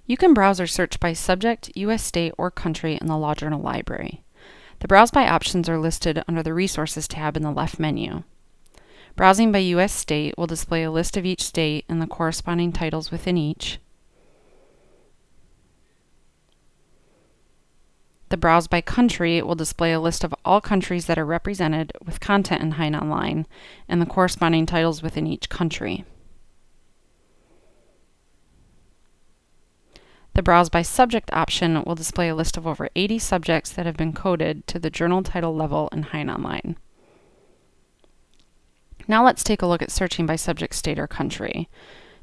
You can browse or search by subject, U.S. state, or country in the Law Journal Library. The Browse By options are listed under the Resources tab in the left menu. Browsing by U.S. state will display a list of each state and the corresponding titles within each. The Browse by country will display a list of all countries that are represented with content in HeinOnline and the corresponding titles within each country. The Browse by Subject option will display a list of over 80 subjects that have been coded to the journal title level in HeinOnline. Now let's take a look at searching by subject, state, or country.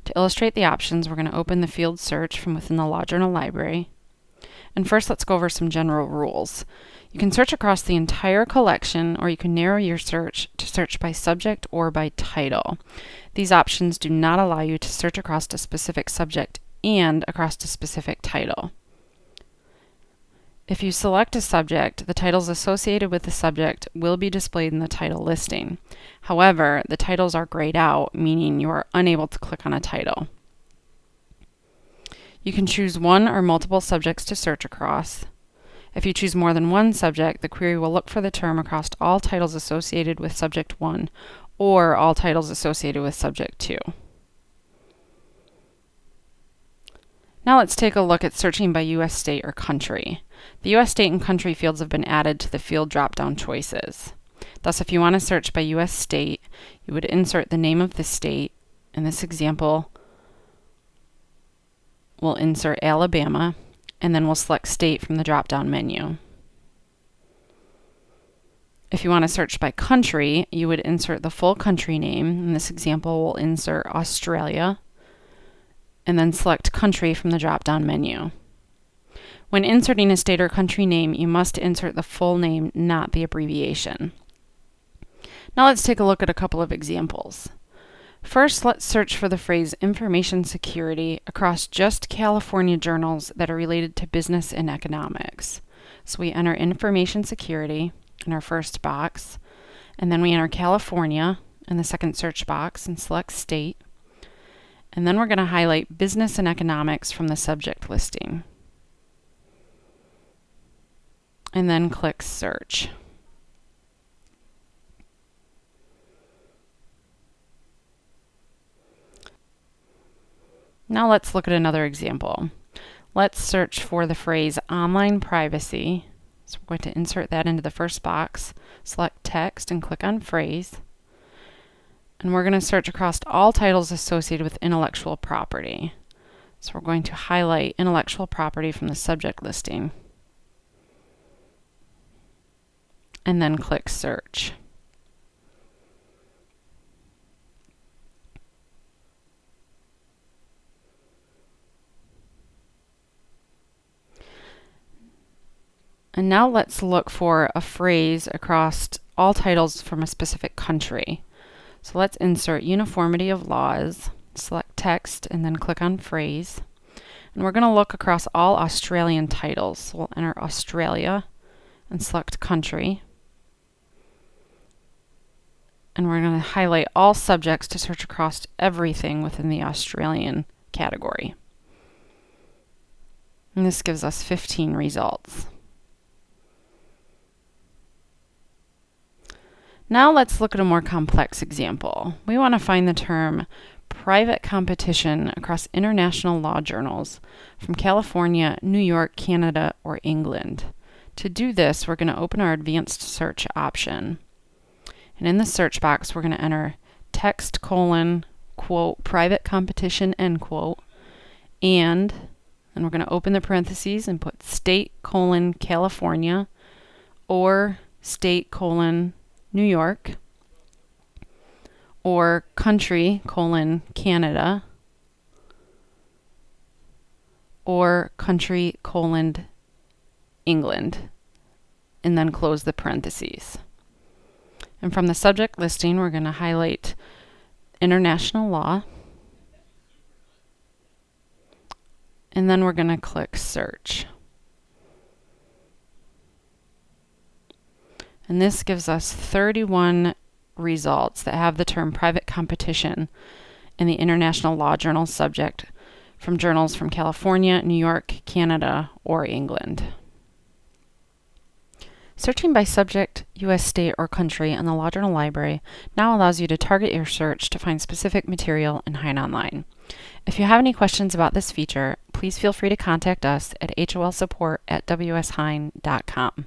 To illustrate the options, we're going to open the field search from within the Law Journal Library. And first, let's go over some general rules. You can search across the entire collection, or you can narrow your search to search by subject or by title. These options do not allow you to search across a specific subject and across a specific title. If you select a subject, the titles associated with the subject will be displayed in the title listing. However, the titles are grayed out, meaning you are unable to click on a title. You can choose one or multiple subjects to search across. If you choose more than one subject, the query will look for the term across all titles associated with subject 1 or all titles associated with subject 2. Now let's take a look at searching by U.S. state or country. The U.S. state and country fields have been added to the field drop-down choices. Thus, if you want to search by U.S. state, you would insert the name of the state. In this example, we'll insert Alabama, and then we'll select state from the drop-down menu. If you want to search by country, you would insert the full country name. In this example, we'll insert Australia, and then select country from the drop-down menu. When inserting a state or country name, you must insert the full name, not the abbreviation. Now let's take a look at a couple of examples. First, let's search for the phrase information security across just California journals that are related to business and economics. So we enter information security in our first box, and then we enter California in the second search box and select state. And then we're going to highlight business and economics from the subject listing. And then click search. Now let's look at another example. Let's search for the phrase online privacy. So we're going to insert that into the first box, select text and click on phrase. And we're going to search across all titles associated with intellectual property. So we're going to highlight intellectual property from the subject listing. And then click search. And now let's look for a phrase across all titles from a specific country. So let's insert uniformity of laws, select text, and then click on phrase. And we're going to look across all Australian titles. So we'll enter Australia and select country. And we're going to highlight all subjects to search across everything within the Australian category. And this gives us 15 results. Now let's look at a more complex example. We want to find the term private competition across international law journals from California, New York, Canada, or England. To do this, we're going to open our advanced search option. And in the search box, we're going to enter text : quote, private competition, end quote, and we're going to open the parentheses and put state : California, or state : New York, or country : Canada, or country : England, and then close the parentheses. And from the subject listing, we're going to highlight international law, and then we're going to click search. And this gives us 31 results that have the term private competition in the International Law Journal subject from journals from California, New York, Canada, or England. Searching by subject, U.S. state, or country in the Law Journal Library now allows you to target your search to find specific material in HeinOnline. If you have any questions about this feature, please feel free to contact us at holsupport@wshein.com.